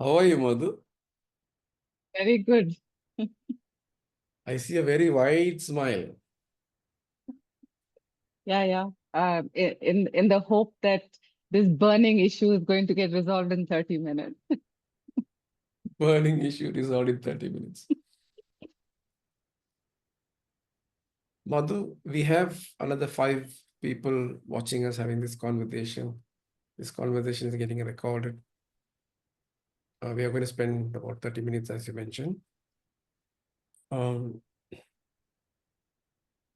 How are you, Madhu? Very good. I see a very wide smile. Yeah, yeah. In the hope that this burning issue is going to get resolved in 30 minutes. Burning issue resolved in 30 minutes. Madhu, we have another five people watching us having this conversation. This conversation is getting recorded. We are going to spend about 30 minutes, as you mentioned. Um,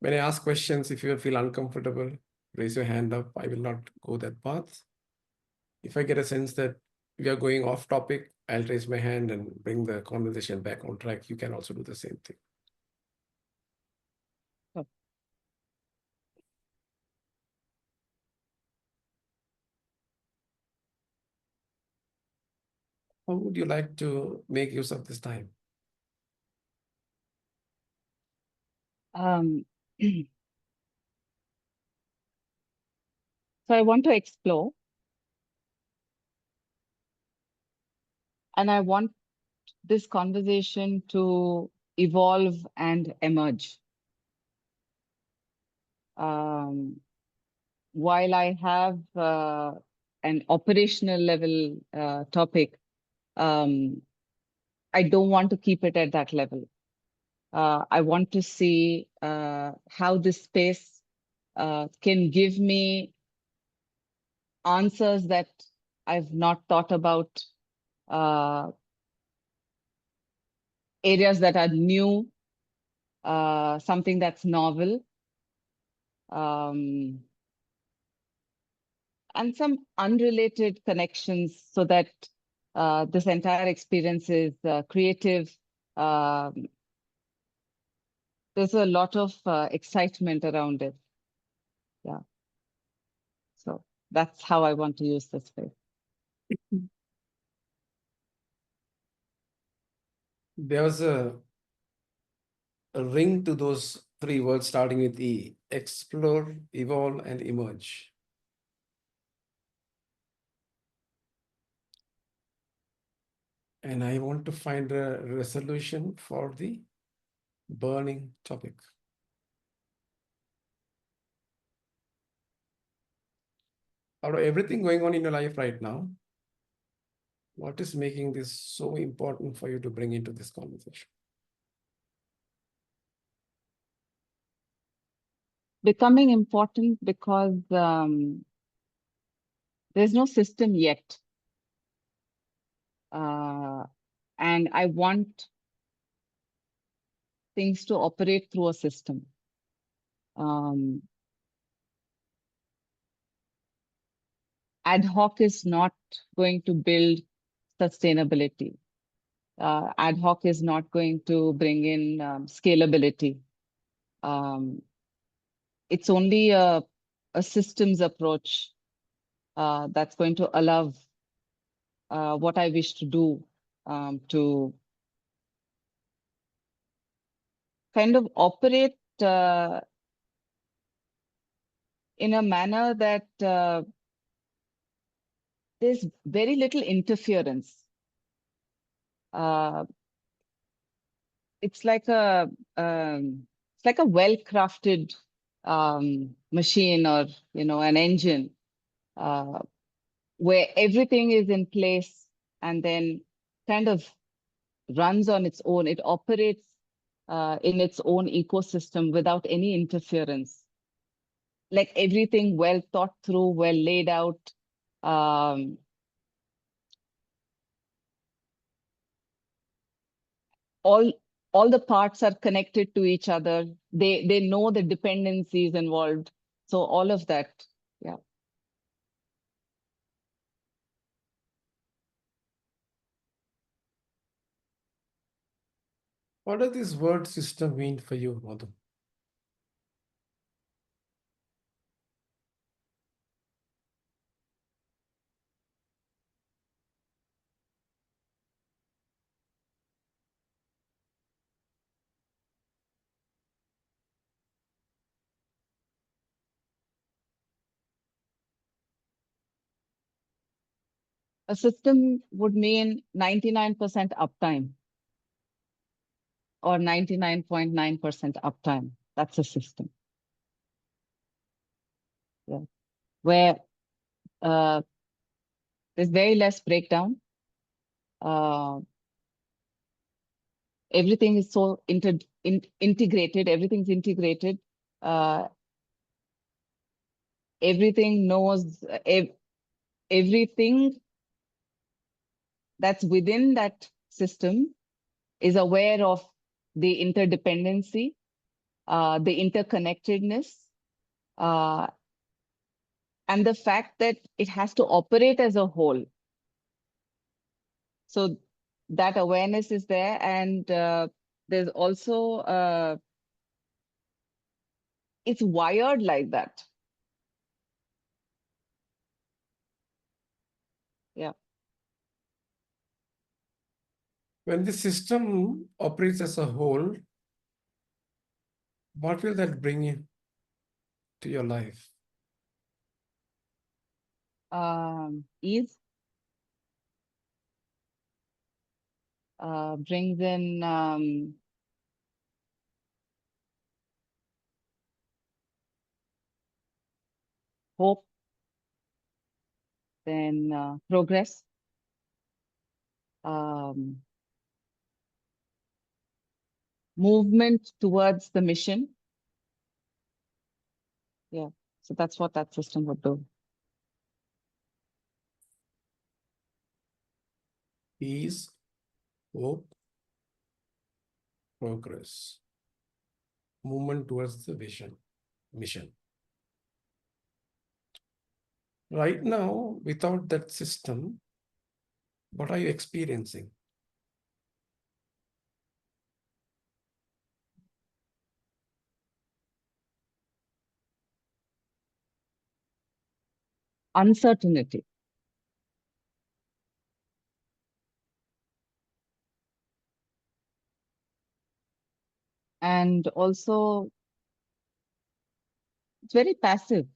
when I ask questions, if you feel uncomfortable, raise your hand up. I will not go that path. If I get a sense that we are going off topic, I'll raise my hand and bring the conversation back on track. You can also do the same thing. So, How would you like to make use of this time? um, so I want to explore, and I want this conversation to evolve and emerge. Um, while I have an operational level topic, um, I don't want to keep it at that level. I want to see how this space can give me answers that I've not thought about, uh, areas that are new, something that's novel, um, and some unrelated connections so that this entire experience is creative. Um, there's a lot of excitement around it. Yeah. So that's how I want to use this space. There was a ring to those three words starting with E: explore, evolve, and emerge. And I want to find a resolution for the burning topic. Out of everything going on in your life right now, what is making this so important for you to bring into this conversation? Becoming important because there's no system yet. Uh, and I want things to operate through a system. Um, Ad hoc is not going to build sustainability. Ad hoc is not going to bring in scalability. Um, it's only a systems approach that's going to allow what I wish to do to kind of operate in a manner that there's very little interference. Uh, it's like a it's like a well-crafted machine, or an engine, uh, where everything is in place and then kind of runs on its own. It operates in its own ecosystem without any interference. Like everything well thought through, well laid out. Um, all all the parts are connected to each other. They know the dependencies involved. So all of that, yeah. What does this word system mean for you, Madhu? A system would mean 99% uptime or 99.9% uptime. That's a system. Yeah. Where there's very less breakdown. Everything is so integrated. Everything's integrated. Everything knows everything that's within that system is aware of the interdependency, the interconnectedness, and the fact that it has to operate as a whole. So that awareness is there, and there's also it's wired like that. Yeah. When the system operates as a whole, what will that bring in to your life? Ease brings in hope, then progress, movement towards the mission. Yeah, so that's what that system would do. Peace, hope, progress, movement towards the mission. Right now, without that system, what are you experiencing? Uncertainty. And also, it's very passive.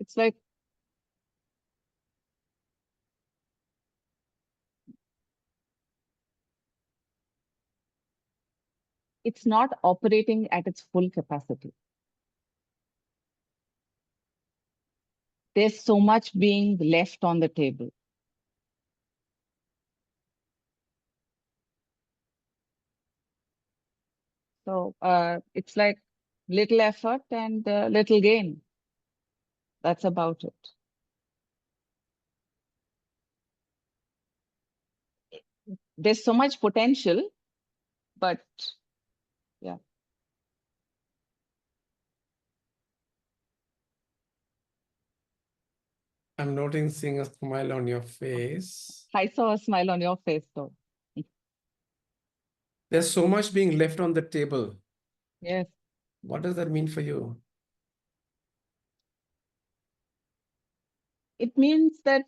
It's like it's not operating at its full capacity. There's so much being left on the table. So it's like little effort and little gain. That's about it. There's so much potential, but yeah. I'm noticing a smile on your face. I saw a smile on your face, though. There's so much being left on the table. Yes. What does that mean for you? It means that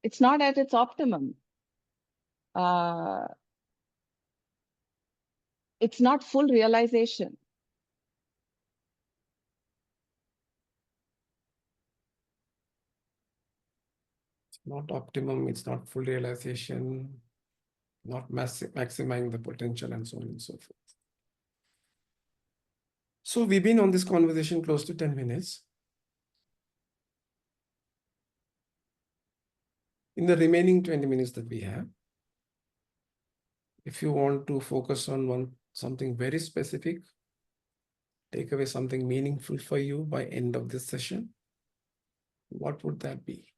it's not at its optimum. It's not full realization. It's not optimum, it's not full realization, not maximizing the potential, and so on and so forth. So we've been on this conversation close to 10 minutes. In the remaining 20 minutes that we have, if you want to focus on something very specific, take away something meaningful for you by end of this session, what would that be?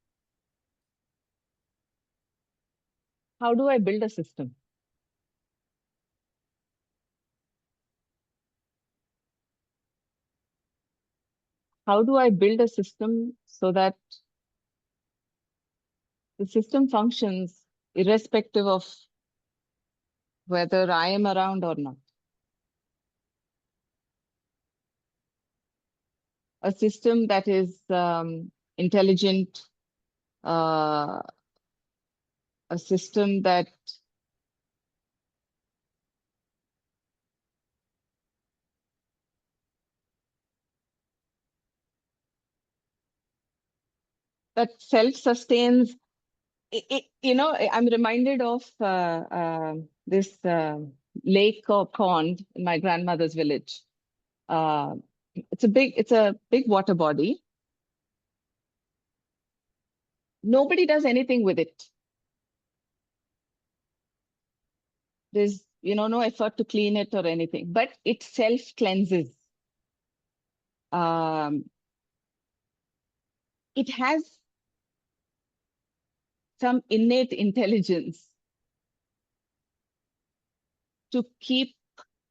How do I build a system? How do I build a system so that the system functions irrespective of whether I am around or not? A system that is intelligent, a system that that self-sustains. I'm reminded of this lake or pond in my grandmother's village. Uh, it's a big water body. Nobody does anything with it. There's, no effort to clean it or anything, but it self-cleanses. Um, it has some innate intelligence to keep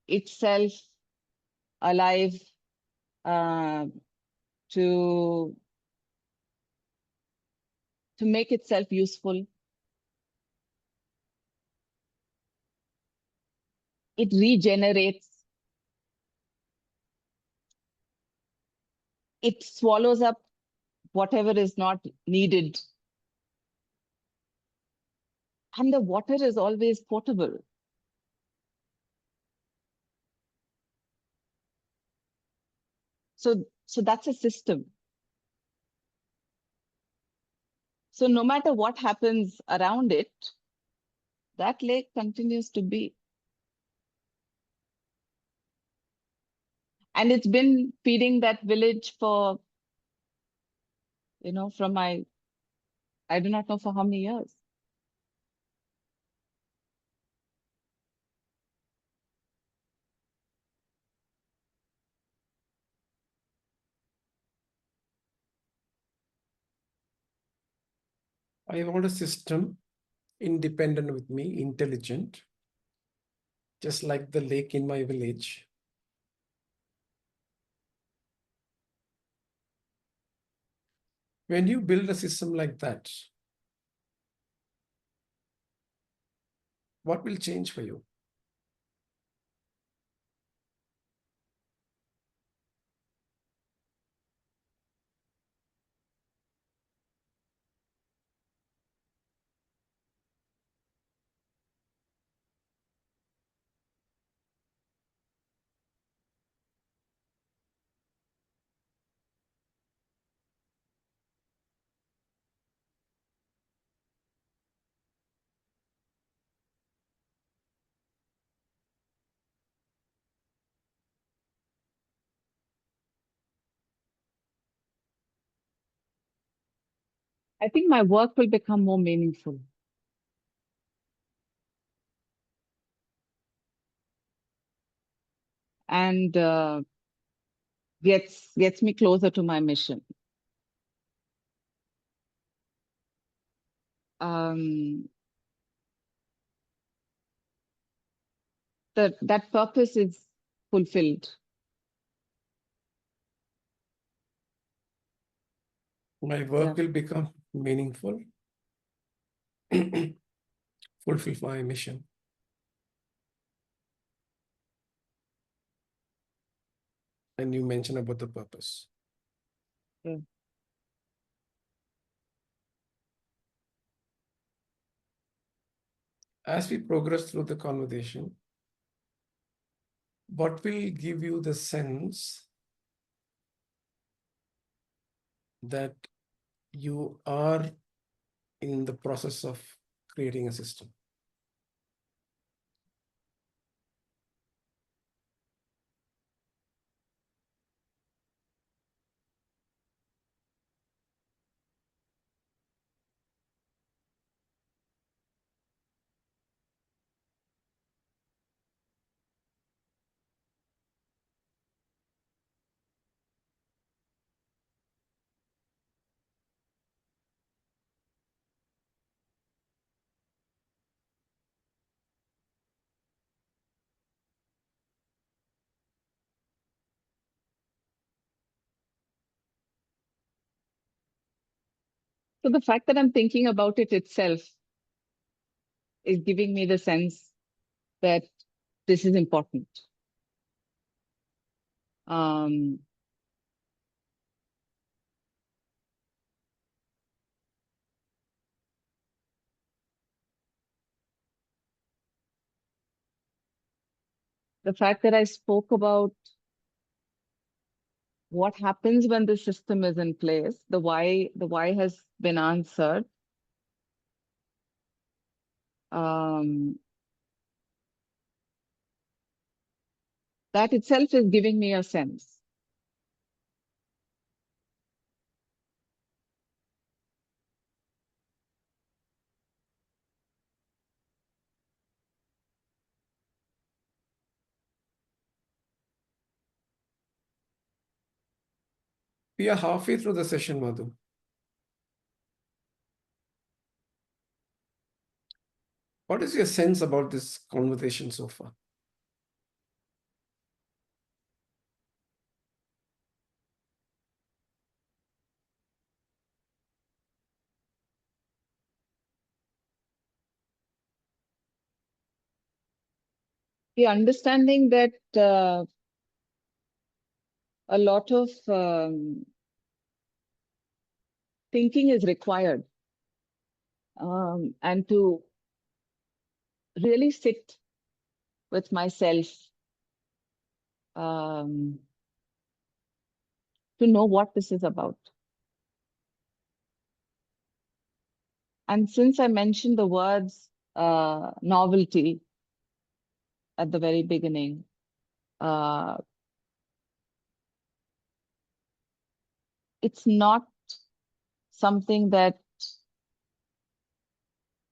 itself alive, uh, to make itself useful. It regenerates. It swallows up whatever is not needed. And the water is always potable. So that's a system. So no matter what happens around it, that lake continues to be. And it's been feeding that village for, from I do not know for how many years. I want a system independent with me, intelligent, just like the lake in my village. When you build a system like that, what will change for you? I think my work will become more meaningful. And gets me closer to my mission. Um, that purpose is fulfilled. My Yeah. work will become meaningful, fulfill my mission. And you mentioned about the purpose. Yeah. As we progress through the conversation, what will give you the sense that you are in the process of creating a system? So the fact that I'm thinking about it itself is giving me the sense that this is important. Um, the fact that I spoke about what happens when the system is in place. The why has been answered. That itself is giving me a sense. We are halfway through the session, Madhu. What is your sense about this conversation so far? The understanding that a lot of thinking is required, and to really sit with myself, um, to know what this is about. And since I mentioned the words novelty at the very beginning, uh, it's not something that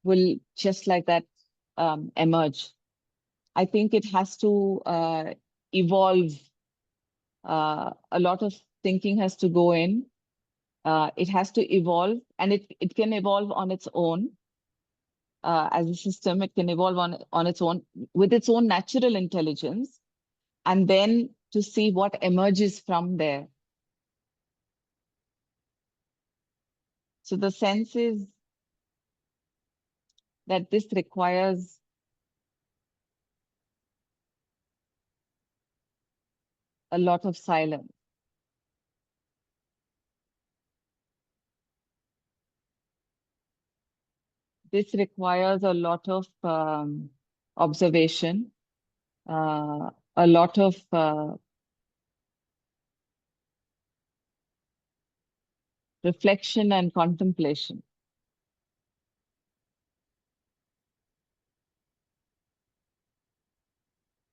will just like that emerge. I think it has to evolve. A lot of thinking has to go in. It has to evolve, and it can evolve on its own. As a system, it can evolve on its own with its own natural intelligence, and then to see what emerges from there. So the sense is that this requires a lot of silence. This requires a lot of observation, a lot of reflection and contemplation.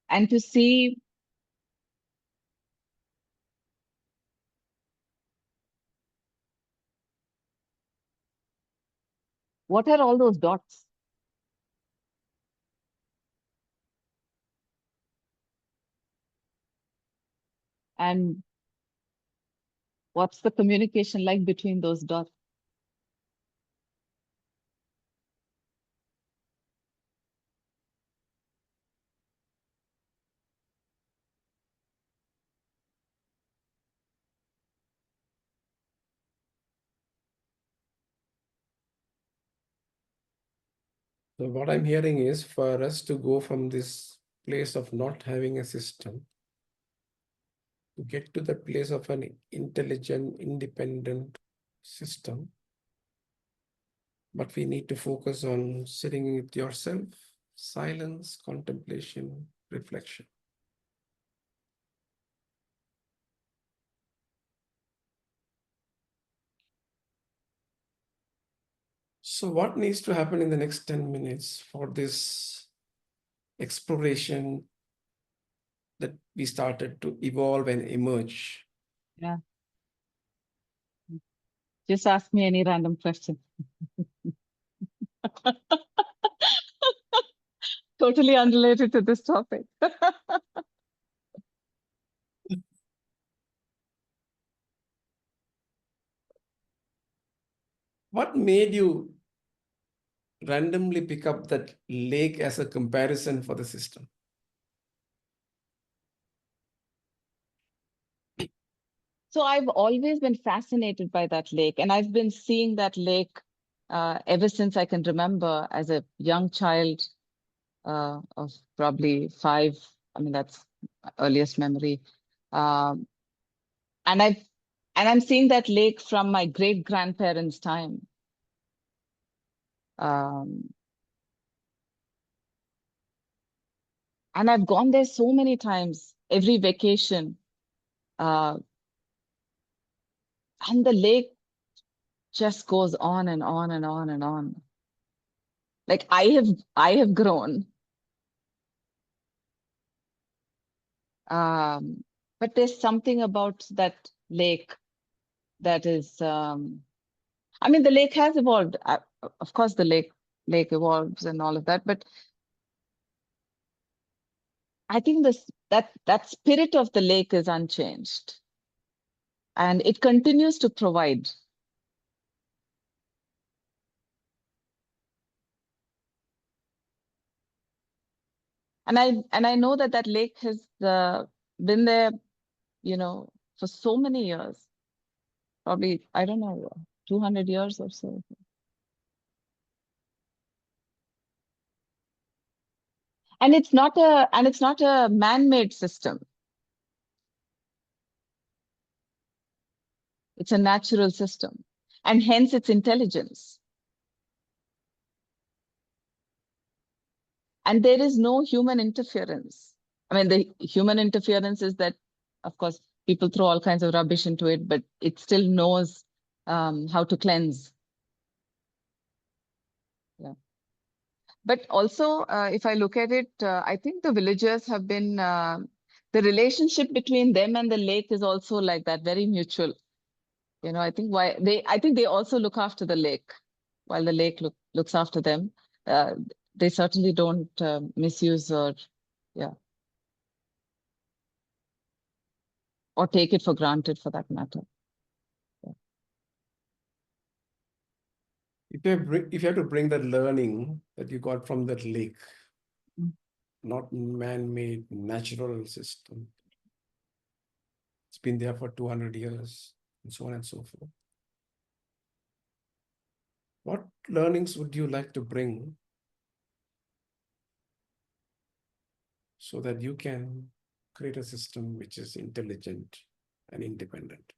And to see what are all those dots? And what's the communication like between those dots? So what I'm hearing is for us to go from this place of not having a system to get to the place of an intelligent, independent system, but we need to focus on sitting with yourself, silence, contemplation, reflection. So what needs to happen in the next 10 minutes for this exploration that we started to evolve and emerge? Yeah. Just ask me any random question. Totally unrelated to this topic. What made you randomly pick up that lake as a comparison for the system? So I've always been fascinated by that lake, and I've been seeing that lake ever since I can remember as a young child of probably 5. I mean, that's my earliest memory. Um, and I'm seeing that lake from my great grandparents' time. Um, and I've gone there so many times, every vacation. Uh, And the lake just goes on and on and on and on. Like I have grown. But there's something about that lake that is, I mean, the lake has evolved. Of course, the lake evolves and all of that, but I think that spirit of the lake is unchanged, and it continues to provide. And I know that that lake has been there, you know, for so many years, probably, I don't know, 200 years or so. And it's not a man-made system. It's a natural system, and hence its intelligence. And there is no human interference. I mean, the human interference is that, of course, people throw all kinds of rubbish into it, but it still knows how to cleanse. Yeah. But also, if I look at it, I think the villagers have been, the relationship between them and the lake is also like that, very mutual. You know, I think they also look after the lake while the lake looks after them. They certainly don't misuse yeah, or take it for granted for that matter. Yeah. If you have to bring that learning that you got from that lake, Mm. not man-made, natural system, it's been there for 200 years, and so on and so forth. What learnings would you like to bring so that you can create a system which is intelligent and independent?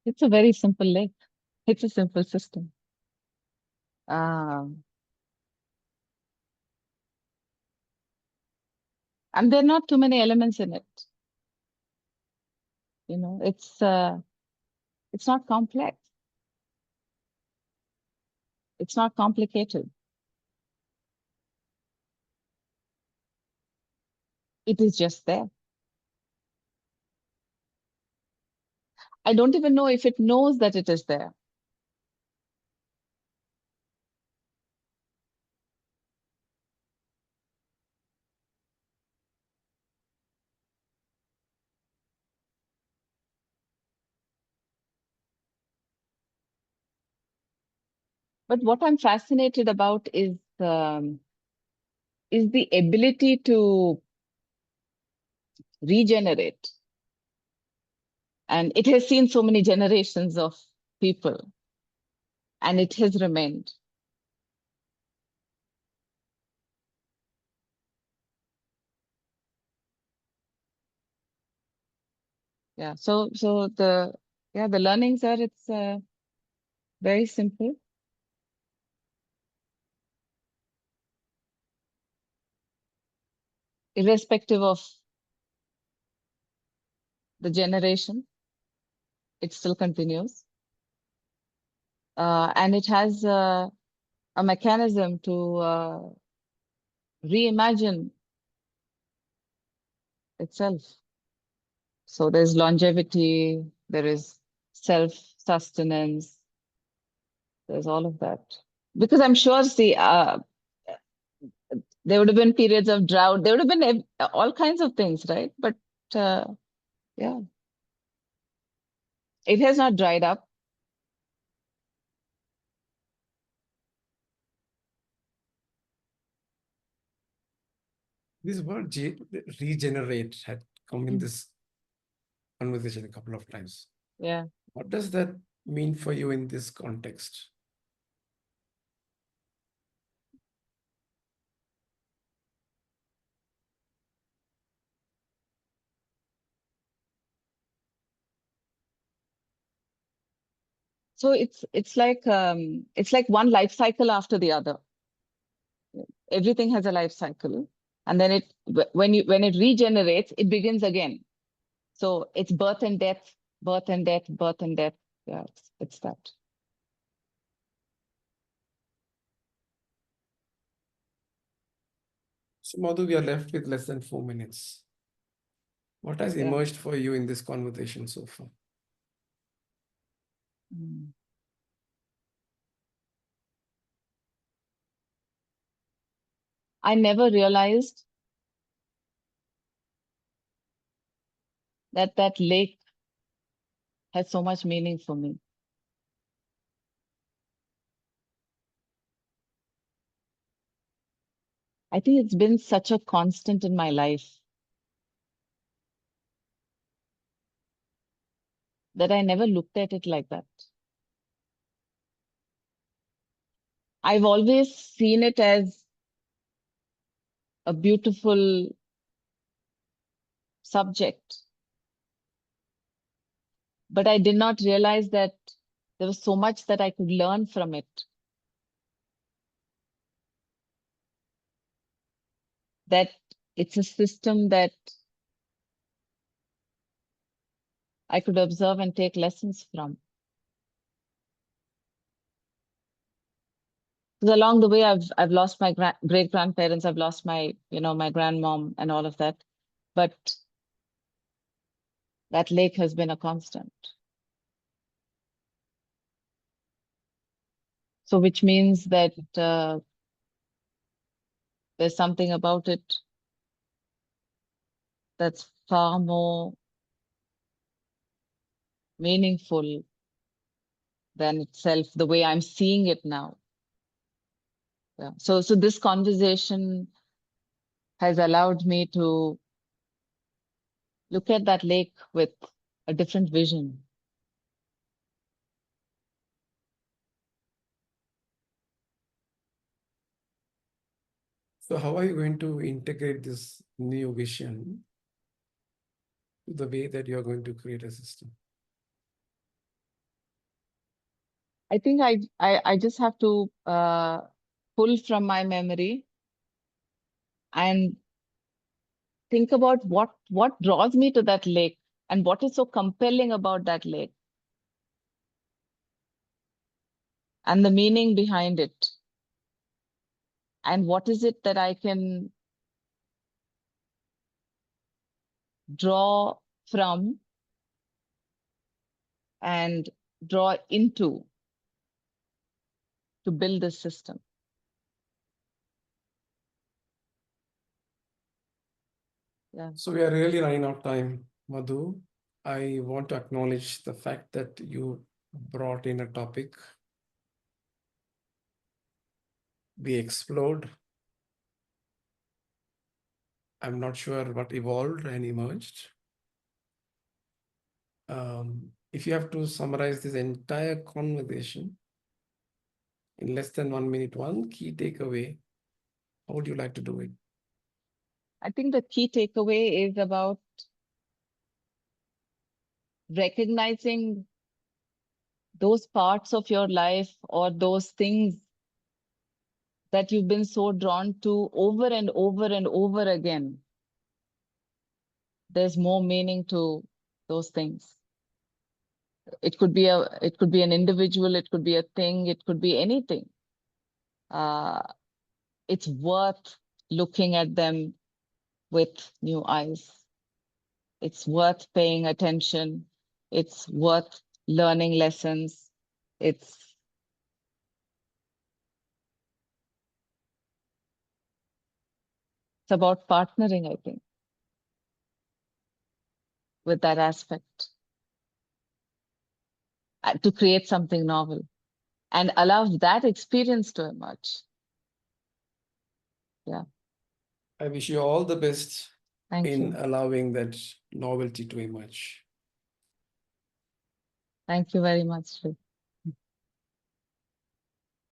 It's a very simple lake. It's a simple system. Um, and there are not too many elements in it. You know, it's not complex. It's not complicated. It is just there. I don't even know if it knows that it is there. But what I'm fascinated about is the ability to regenerate. And it has seen so many generations of people, and it has remained. Yeah. So the learnings are, it's very simple. Irrespective of the generation, it still continues. And it has a mechanism to reimagine itself. So there's longevity, there is self-sustenance, there's all of that. Because I'm sure, see, there would have been periods of drought, there would have been all kinds of things, right? But uh, yeah, it has not dried up. This word regenerate had come in Mm. this conversation a couple of times. Yeah. What does that mean for you in this context? So it's like one life cycle after the other. Everything has a life cycle. And then when it regenerates, it begins again. So it's birth and death, birth and death, birth and death. Yeah, it's that. So, Madhu, we are left with less than 4 minutes. What has Yeah. emerged for you in this conversation so far? I never realized that lake has so much meaning for me. I think it's been such a constant in my life that I never looked at it like that. I've always seen it as a beautiful subject, but I did not realize that there was so much that I could learn from it. That it's a system that I could observe and take lessons from. Because along the way, I've lost my great grandparents, I've lost my my grandmom and all of that, but that lake has been a constant. So which means that there's something about it that's far more meaningful than itself, the way I'm seeing it now. Yeah. So this conversation has allowed me to look at that lake with a different vision. So, how are you going to integrate this new vision to the way that you are going to create a system? I think I just have to pull from my memory and think about what draws me to that lake and what is so compelling about that lake and the meaning behind it. And what is it that I can draw from and draw into to build this system? Yeah. So, we are really running out of time, Madhu. I want to acknowledge the fact that you brought in a topic. We explored. I'm not sure what evolved and emerged. If you have to summarize this entire conversation in less than 1 minute, one key takeaway, how would you like to do it? I think the key takeaway is about recognizing those parts of your life or those things that you've been so drawn to over and over and over again. There's more meaning to those things. It could be an individual, it could be a thing, it could be anything. It's worth looking at them with new eyes. It's worth paying attention. It's worth learning lessons. It's about partnering, I think, with that aspect to create something novel and allow that experience to emerge. Yeah. I wish you all the best Thank in you. allowing that novelty to emerge. Thank you very much, Sri.